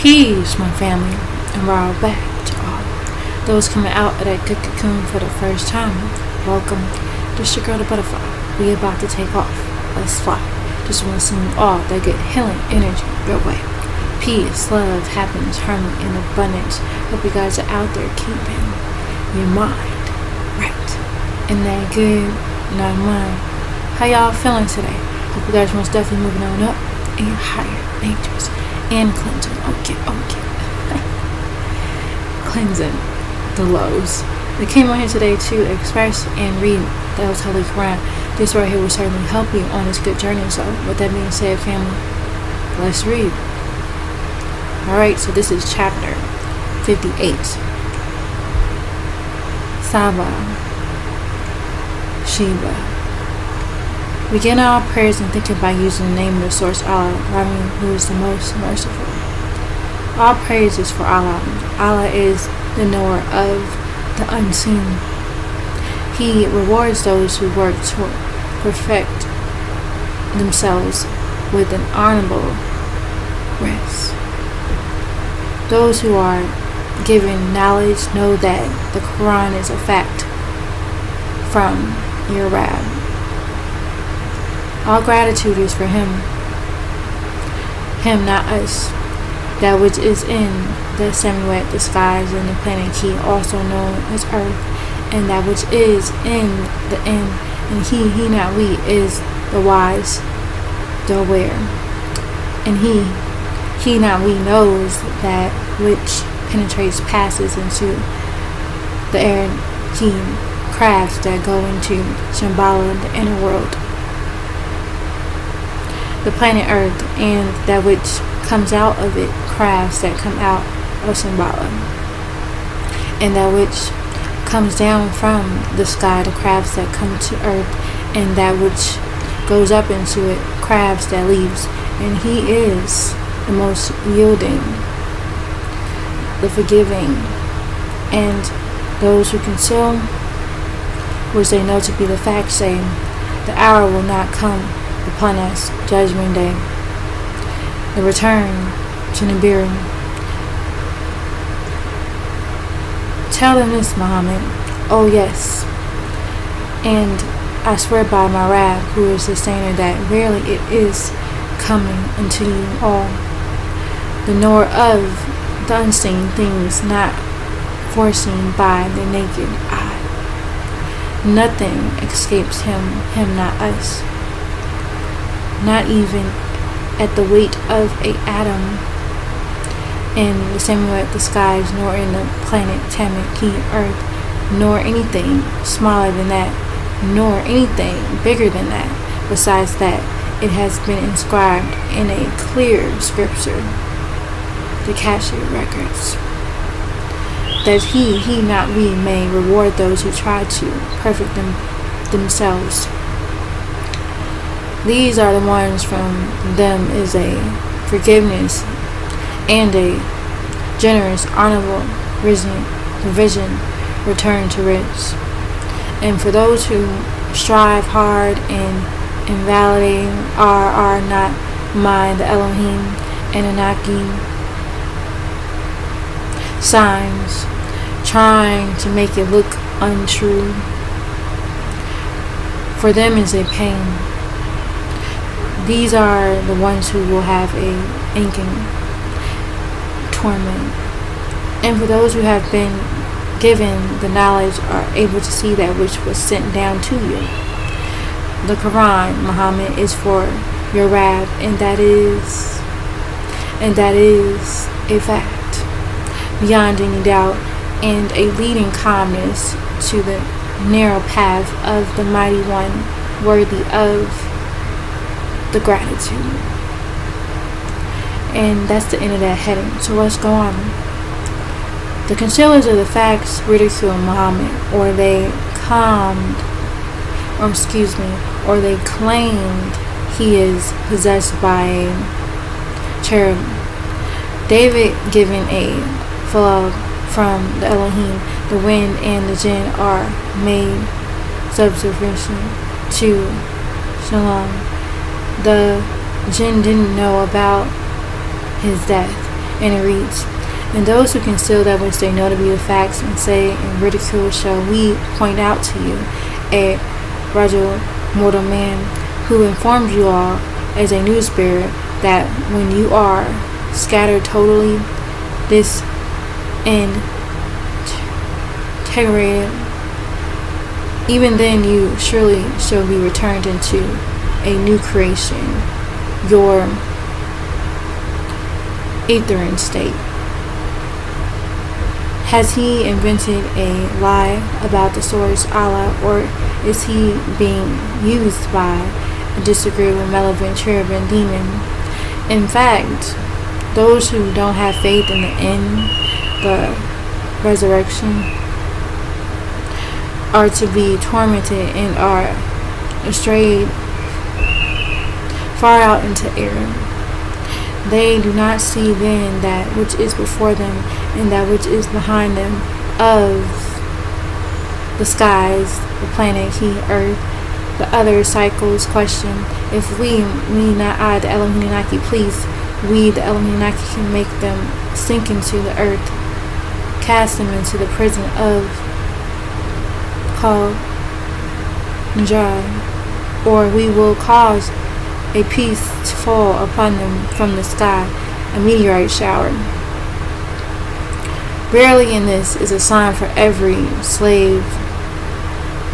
Peace, my family, and we're back to all those coming out of that good cocoon for the first time. Welcome. This your girl, the butterfly. We about to take off. Let's fly. Just want to send you all that good healing energy your way. Peace, love, happiness, harmony, and abundance. Hope you guys are out there keeping your mind right and that good in our mind. How y'all feeling today? Hope you guys most definitely moving on up in your higher natures and cleansing. Okay. Cleansing the lows. They came on here today to express and read the Holy Qur'aan. This right here will certainly help you on this good journey. So, with that being said, family, let's read. Alright, so this is chapter 58. Saba. Sheba. Begin our prayers and thinking by using the name of the source Allah, Rahman, who is the most merciful. All praise is for Allah. Allah is the knower of the unseen. He rewards those who work to perfect themselves with an honorable rest. Those who are given knowledge know that the Qur'an is a fact from your Rab. All gratitude is for Him, not us. That which is in the semi-wet, the skies, and the planet Ki, also known as Earth, and that which is in the end, and He not we, is the wise, the aware. And He not we knows that which penetrates, passes into the air, keen crafts that go into Shambhala, the inner world, the planet Earth, and that which comes out of it, crafts that come out of Shambhala, and that which comes down from the sky, the crafts that come to earth, and that which goes up into it, crafts that leaves. And He is the most yielding, the forgiving, and those who conceal, which they know to be the fact, say, the hour will not come upon us, judgment day, the return to Nibiru. Tell them this, Muhammad. Oh yes, and I swear by my Rab, who is the sustainer, that verily it is coming unto you all, the knower of the unseen things not foreseen by the naked eye. Nothing escapes Him, not us. Not even at the weight of a atom in the same way at the skies, nor in the planet Tamaki, Earth, nor anything smaller than that, nor anything bigger than that. Besides that, it has been inscribed in a clear scripture, the Akashic records, that He not we may reward those who try to perfect themselves. These are the ones, from them is a forgiveness and a generous, honorable provision, return to rich. And for those who strive hard and invalidate are not mind, the Elohim, and Anaki signs, trying to make it look untrue, for them is a pain. These are the ones who will have a aching torment. And for those who have been given the knowledge, are able to see that which was sent down to you. The Qur'an, Muhammad, is for your Rab, and that is a fact beyond any doubt, and a leading calmness to the narrow path of the mighty one, worthy of the gratitude. And that's the end of that heading. So let's go on. The concealers of the facts ridicule Muhammad, or they claimed he is possessed by a cherub. David, given a flood from the Elohim, the wind and the jinn are made subservient to Shalom. The jinn didn't know about his death, And it reads, "And those who conceal that which they know to be the facts and say in ridicule shall we point out to you, a rajul, mortal man, who informs you all as a news bearer that when you are scattered totally, disintegrated, even then you surely shall be returned into a new creation, your etheric state." Has he invented a lie about the source Allah, or is he being used by a disagreeable, malevolent cherubim demon? In fact, those who don't have faith in the resurrection, are to be tormented and are strayed far out into error. They do not see then that which is before them and that which is behind them, of the skies, the planet, heat, earth. The other cycles question, if we not I, the Elohim please, we, the Elohim can make them sink into the earth, cast them into the prison of called Najah, or we will cause a piece to fall upon them from the sky, a meteorite shower. Rarely in this is a sign for every slave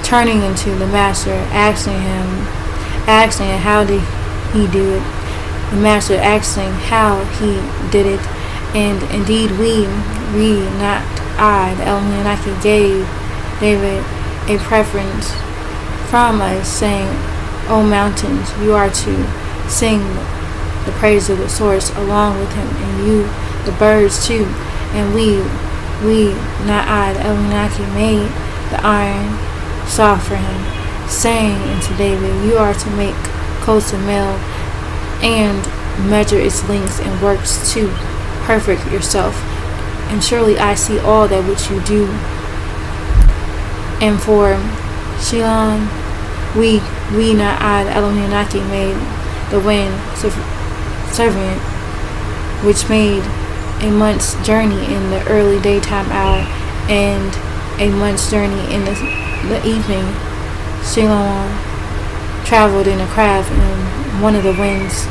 turning into the master, asking how did he do it, the master asking how he did it, and indeed we not I, the Elohim gave David a preference from us, saying, O mountains, you are to sing the praise of the source along with him, and you, the birds too. And we not I, the Elohim made the iron soft for him, saying unto David, you are to make coats of mail and measure its lengths and works to perfect yourself. And surely I see all that which you do. And for Shilon, we not I, the Elohim made the wind servant, which made a month's journey in the early daytime hour and a month's journey in the evening. Shilon traveled in a craft in one of the winds,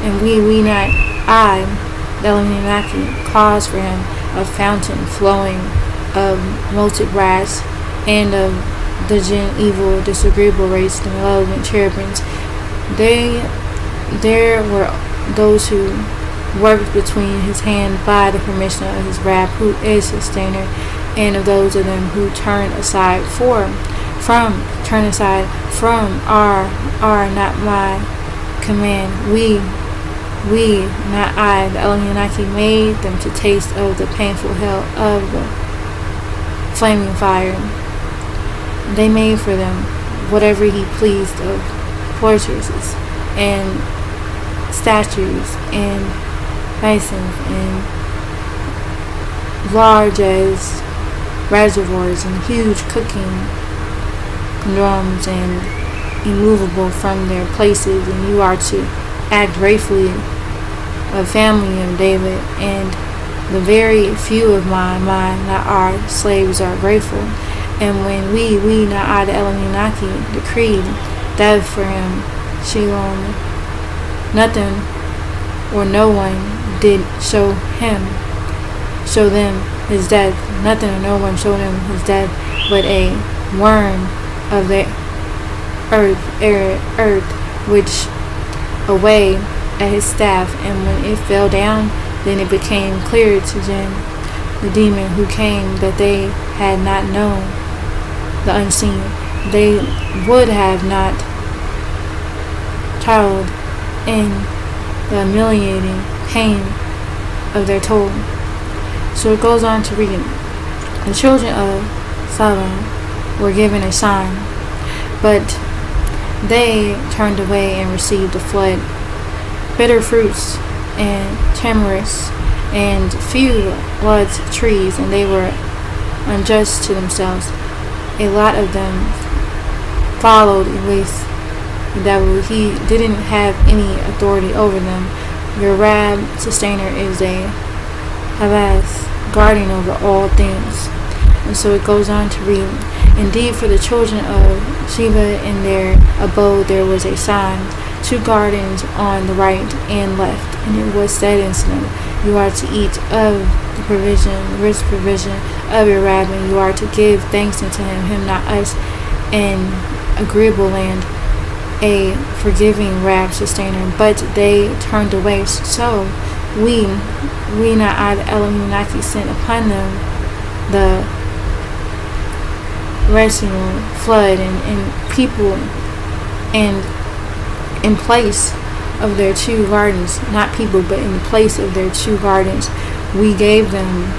and we not I, the Elohim caused for him a fountain flowing of molten brass and of the jinn, evil, disagreeable race, the malevolent cherubims. There were those who worked between his hand by the permission of his Rab, who is sustainer, and of those of them who turn aside from our not my command. We not I, the Elohim made them to taste of the painful hell of the flaming fire. They made for them whatever he pleased of fortresses and statues and basins and large as reservoirs and huge cooking drums and immovable from their places, and you are to act gratefully of family of David, and the very few of mine, not our slaves, are grateful. And when we not I, the Elohim decreed death for him, Shilon, nothing or no one did show them his death. Nothing or no one showed him his death, but a worm of the earth, which away at his staff, and when it fell down, then it became clear to Jinn, the demon who came, that they had not known the unseen. They would have not toiled in the humiliating pain of their toil. So it goes on to read, the children of Salem were given a sign, but they turned away and received a flood, bitter fruits and tamarisk and few large trees, and they were unjust to themselves. A lot of them followed Elise, the devil. He didn't have any authority over them. Your Rab, sustainer, is a Havas, guarding over all things. And so it goes on to read, indeed for the children of Sheba in their abode there was a sign, 2 gardens on the right and left. And it was said unto them, you are to eat of the provision, the rich provision of your Rab, and you are to give thanks unto him not us, an agreeable land, a forgiving Rab sustainer. But they turned away. So we not ad Elohim sent upon them the wretched flood and people, and in place of their 2 gardens, not people, but in place of their 2 gardens, we gave them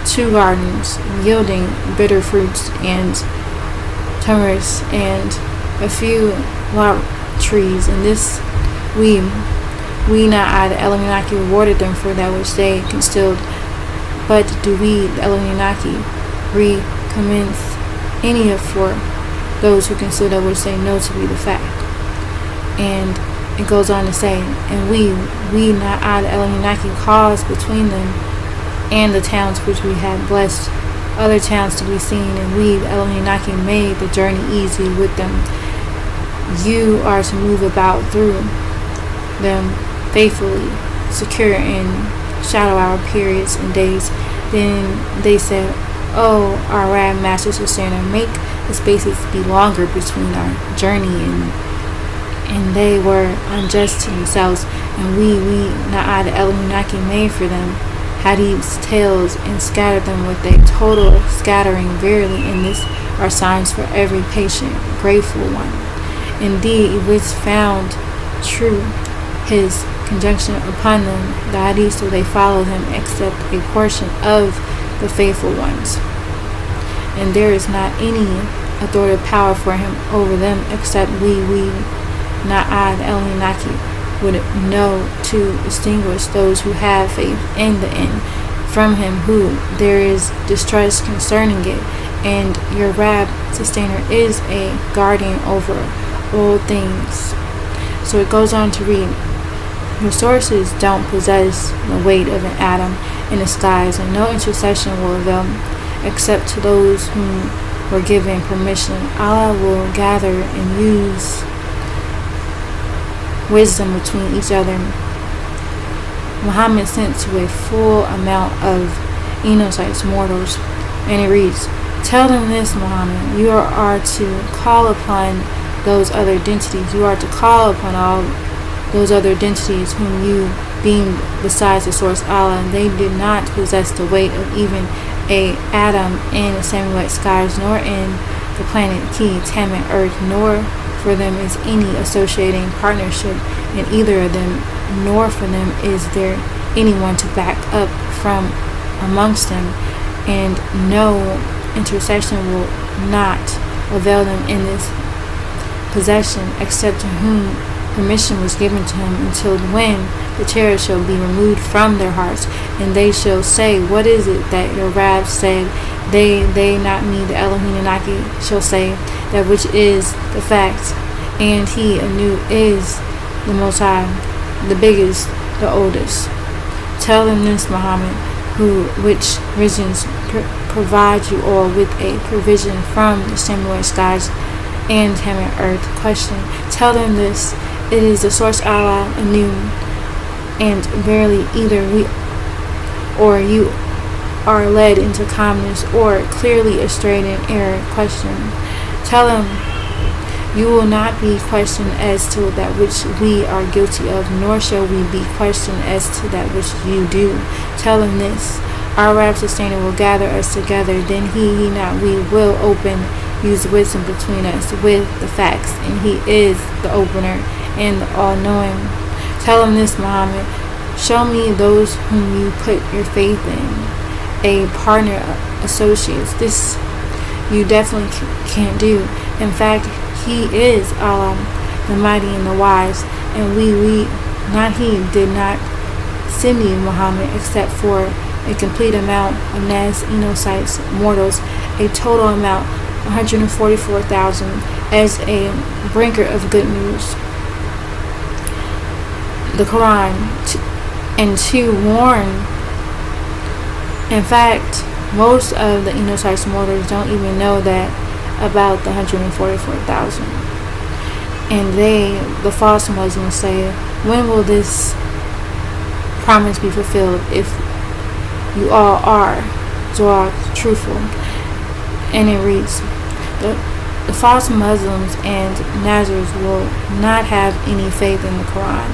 2 gardens yielding bitter fruits and tamaris and a few wild trees. And this we not ad Elohim rewarded them for that which they concealed, but do we the Elohim recommence any of for those who consider that which they know to be the fact. And it goes on to say, and we not ad Elohim caused between them and the towns which we had blessed other towns to be seen, and we Elohim made the journey easy with them. You are to move about through them faithfully, secure in shadow hour periods and days. Then they said, oh, our Rab master sustainer, make the spaces be longer between our journey, and they were unjust to themselves, and we not ad Elohim made for them Hadid's tails and scattered them with a total scattering. Verily in this are signs for every patient, grateful one. Indeed, which found true his conjunction upon them, the Hadid, so they followed him, except a portion of the faithful ones. And there is not any authoritative power for him over them, except we not ad Elohim would know to distinguish those who have faith in the end from him who there is distrust concerning it. And your Rab sustainer is a guardian over all things. So it goes on to read, your sources don't possess the weight of an atom in the skies, and no intercession will avail except to those whom were given permission. Allah will gather and use wisdom between each other. Muhammad sent to a full amount of Enochites, mortals, and it reads, tell them this, Muhammad, you are to call upon those other identities. You are to call upon all those other identities whom you being besides the source Allah, and they did not possess the weight of even a atom in the Samuelite skies, nor in the planet Ki, Tammit, earth, nor for them is any associating partnership in either of them, nor for them is there anyone to back up from amongst them, and no intercession will not avail them in this possession, except to whom permission was given to him, until when the terror shall be removed from their hearts, and they shall say, what is it that your Rab said? They not me, the Elohim Naki, shall say, that which is the fact, and he anew is the Most High, the biggest, the oldest. Tell them this, Muhammad, which regions provide you all with a provision from the Samuelite skies and Tammit earth. Question. Tell them this, it is the source Allah anew, and verily either we or you are led into calmness, or clearly astray in error. Question. Tell them you will not be questioned as to that which we are guilty of, nor shall we be questioned as to that which you do. Tell them this, our Rab sustainer will gather us together, then he not we will use wisdom between us with the facts, and he is the opener and the all-knowing. Tell them this, Muhammad, show me those whom you put your faith in, a partner, associates. This you definitely can't do. In fact, he is Allah, the mighty and the wise, and we not he did not send you, Muhammad, except for a complete amount of Nas, Enochites, mortals, a total amount 144,000 as a bringer of good news, the Qur'aan, and to warn In fact, most of the Enochites mortals don't even know that about the 144,000. And the false Muslims, say, when will this promise be fulfilled if you all are Zohar truthful? And it reads, the false Muslims and Nazaris will not have any faith in the Qur'an.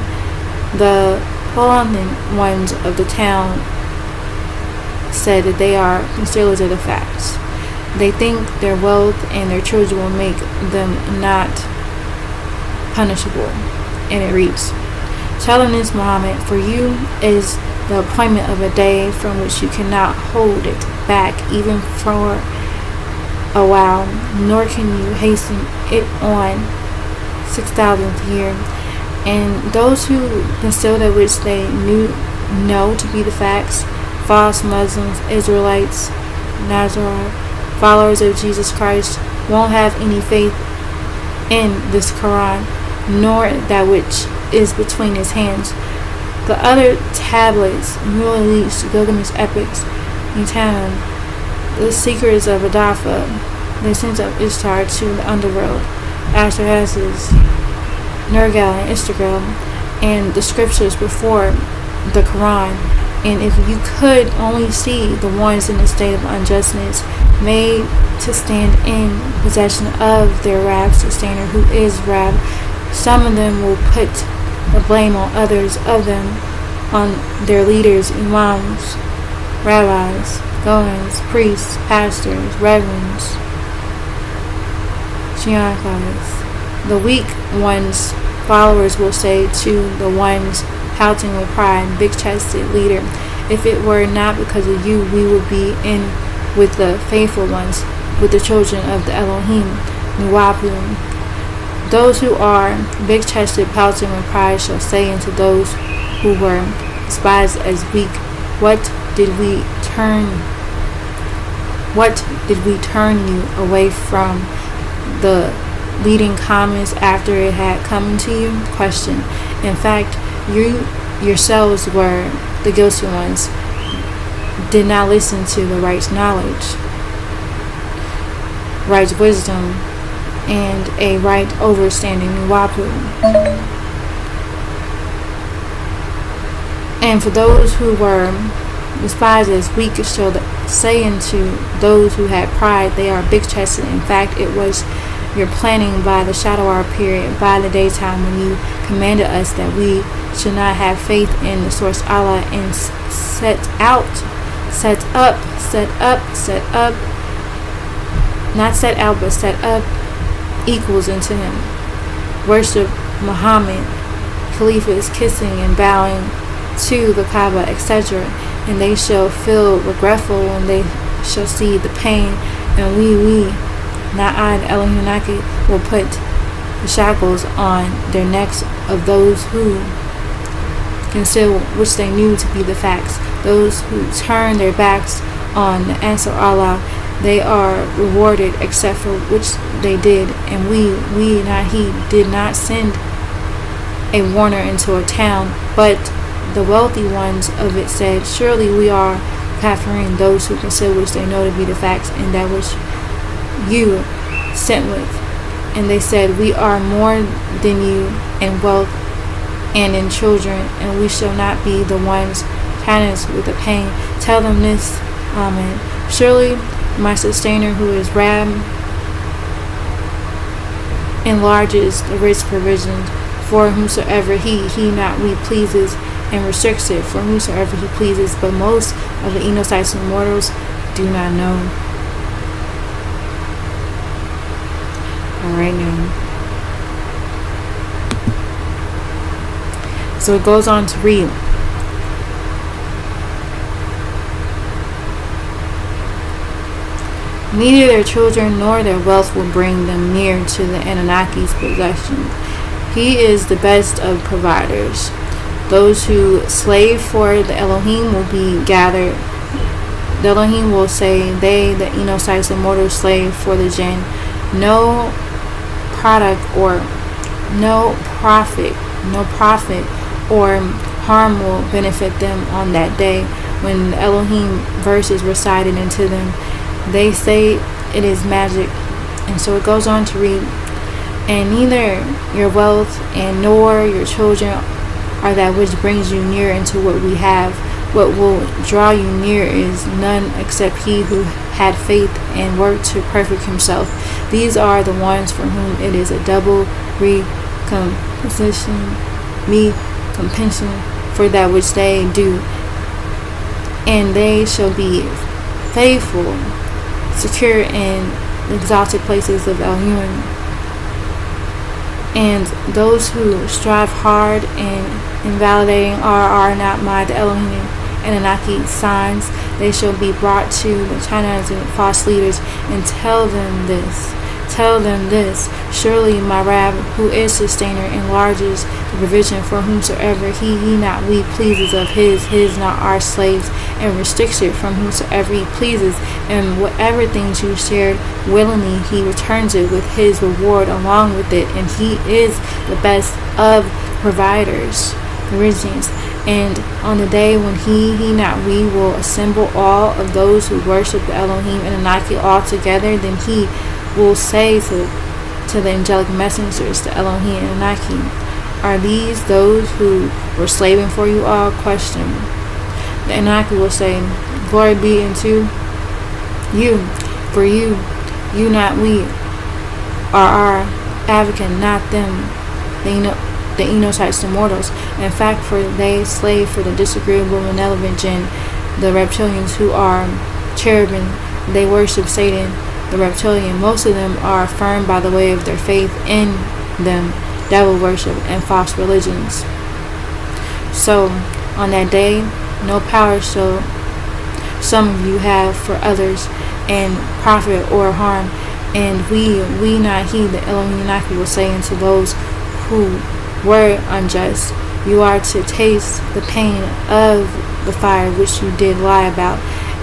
The prominent ones of the town said that they are concealers of the facts. They think their wealth and their children will make them not punishable. And it reads, tell them this, Muhammad, for you is the appointment of a day from which you cannot hold it back even for a while, nor can you hasten it on 6,000th year. And those who conceal that which they know to be the facts, false Muslims, Israelites, Nazarene, followers of Jesus Christ, won't have any faith in this Quran, nor that which is between his hands. The other tablets, Mulali's, Gilgamesh epics, Utanum, the secrets of Adafa, the ascent of Ishtar to the underworld, Ashtarazes, Nergal and Istagal, and the scriptures before the Quran. And if you could only see the ones in a state of unjustness, made to stand in possession of their Rab sustainer, who is Rab, some of them will put the blame on others of them, on their leaders, imams, rabbis, goins, priests, pastors, reverends, shiakas. The weak ones' followers will say to the ones pouting with pride, big-chested leader, if it were not because of you, we would be in with the faithful ones, with the children of the Elohim, Nuwapu. Those who are big-chested, pouting with pride shall say unto those who were despised as weak, what did we turn you away from the leading comments after it had come to you? Question. In fact, you yourselves were the guilty ones, did not listen to the right knowledge, right wisdom, and a right overstanding, Wapu. And for those who were despised as weak shall say unto those who had pride, they are big-chested. In fact, it was your planning by the shadow hour period, by the daytime, when you commanded us that we should not have faith in the source Allah, and set up, not set out, but set up equals unto him. Worship Muhammad, Caliphs kissing and bowing to the Kaaba, etc. And they shall feel regretful when they shall see the pain, and we, not I, the Elohim Naki, will put the shackles on their necks of those who conceal which they knew to be the facts. Those who turn their backs on the answer Allah, they are rewarded except for which they did. And we, not he, did not send a warner into a town, but the wealthy ones of it said, surely we are kafirin, those who conceal which they know to be the facts, and that which you sent with. And they said, we are more than you in wealth and in children, and we shall not be the ones challenged with the pain. Tell them this, Amen. Surely my sustainer, who is Rab, enlarges the rich provisions for whomsoever he not we pleases, and restricts it for whomsoever he pleases. But most of the Enochites and mortals do not know. Alright now. So it goes on to read. Neither their children nor their wealth will bring them near to the Anunnaki's possession. He is the best of providers. Those who slave for the Elohim will be gathered. The Elohim will say, they, the Enochites and mortals, slave for the Jinn. No product or no profit or harm will benefit them on that day. when Elohim verse is recited into them, they say it is magic. And so it goes on to read, and neither your wealth and nor your children are that which brings you near into what we have. What will draw you near is none except he who had faith and worked to perfect himself. These are the ones for whom it is a double recompension for that which they do, and they shall be faithful, secure in the exalted places of Elohim. And those who strive hard in invalidating are not my the Elohim and Anunnaki signs, they shall be brought to the Chinese and false leaders, and tell them this, surely my Rab, who is sustainer, enlarges the provision for whomsoever he not we pleases of his not our slaves, and restricts it from whomsoever he pleases, and whatever things you shared willingly, he returns it with his reward along with it, and he is the best of providers. Origins. And on the day when he not we will assemble all of those who worship the Elohim and Anunnaki all together, then he will say to the angelic messengers, the Elohim and Anunnaki, are these those who were slaving for you all? Question. The Anunnaki will say, glory be unto you, for you not we are our advocate, not them, the Enocytes, the mortals. In fact, for they slave for the disagreeable, malevolent jinn, the reptilians who are cherubim. They worship Satan, the reptilian. Most of them are affirmed by the way of their faith in them, devil worship, and false religions. So, on that day, no power shall some of you have for others, and profit or harm. And we not he, the Elohim will say unto those who were unjust, you are to taste the pain of the fire which you did lie about.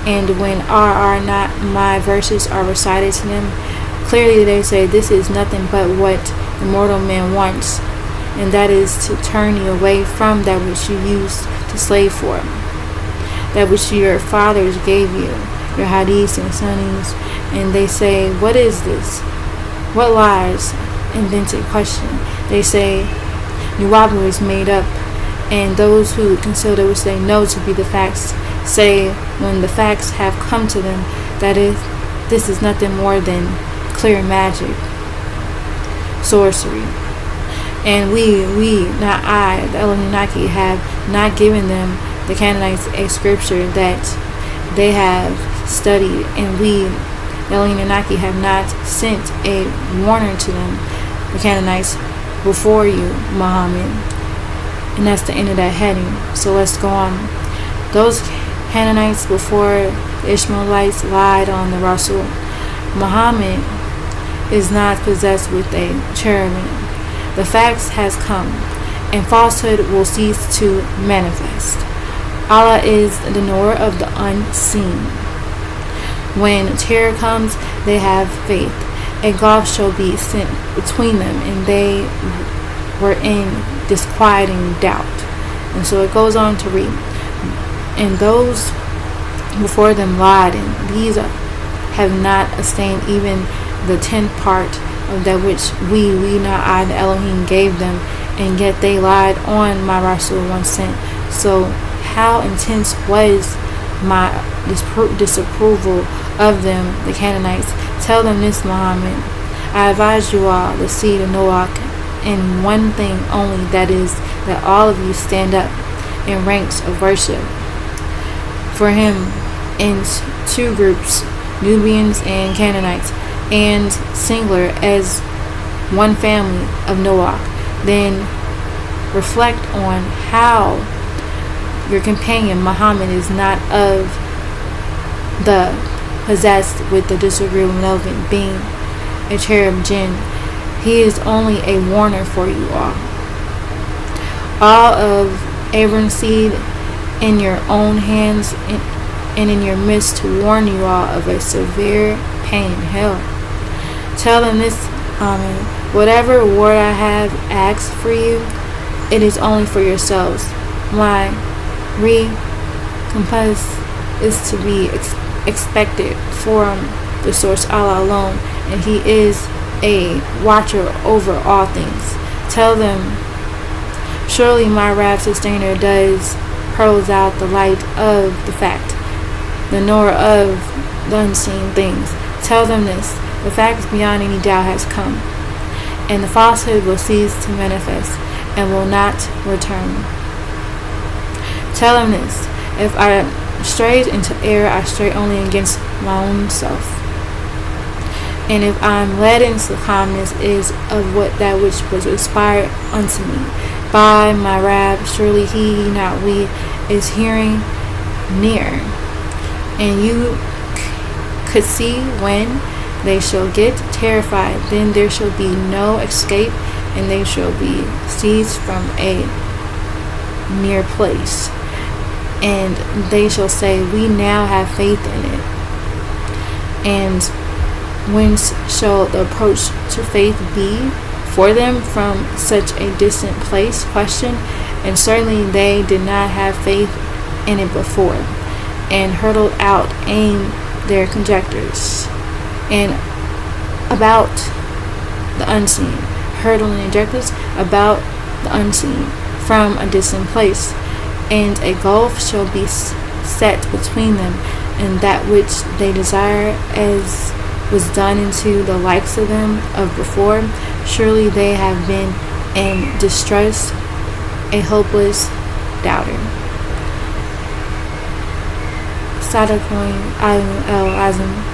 And when are not my verses are recited to them, clearly they say, this is nothing but what the mortal man wants, and that is to turn you away from that which you used to slave for, that which your fathers gave you, your hadiths and sunnis. And they say, what is this? What lies? Invented question. They say, Nuwabu is made up, and those who consider which they know to be the facts say, when the facts have come to them, that this is nothing more than clear magic, sorcery. And we, not I, the Elohim, have not given them, the Canaanites, a scripture that they have studied, and we, the Elohim, have not sent a warner to them, the Canaanites, before you, Muhammad. And that's the end of that heading. So let's go on. Those Canaanites before the Ishmaelites lied on the Rasul. Muhammad is not possessed with a cherubim. The facts has come, and falsehood will cease to manifest. Allah is the knower of the unseen. When terror comes, they have faith. A gulf shall be sent between them, and they were in disquieting doubt. And so it goes on to read, and those before them lied, and these have not abstained even the 10th part of that which we not I, the Elohim, gave them, and yet they lied on my Rasul once sent. So how intense was my disapproval of them, the Canaanites? Tell them this, Muhammad. I advise you all, the seed of Noach, in one thing only, that is, that all of you stand up in ranks of worship for him in two groups, Nubians and Canaanites, and singular as one family of Noach. Then reflect on how your companion Muhammad is not of the possessed with the disagreeable malevolent being, a cherub jinn. He is only a warner for you all. All of Abraham's seed in your own hands and in your midst to warn you all of a severe pain in hell. Tell them this, Amen. Whatever reward I have asked for you, it is only for yourselves. My compass is to be expected from the source Allah alone, and He is a watcher over all things. Tell them, surely my wrath sustainer does hurls out the light of the fact, the knower of the unseen things. Tell them this, the fact beyond any doubt has come, and the falsehood will cease to manifest and will not return. Tell them this, if I strayed into error, I stray only against my own self. And if I am led into calmness, is of what that which was inspired unto me by my Rab. Surely He, not we, is hearing near. And you could see when they shall get terrified, then there shall be no escape, and they shall be seized from a near place. And they shall say, we now have faith in it. And whence shall the approach to faith be for them from such a distant place? Question. And certainly they did not have faith in it before, and hurtled out aim their conjectures and about the unseen, hurtling conjectures about the unseen from a distant place. And a gulf shall be set between them and that which they desire, as was done into the likes of them of before. Surely they have been in distress, a hopeless doubter. Sadaqah al-Azim.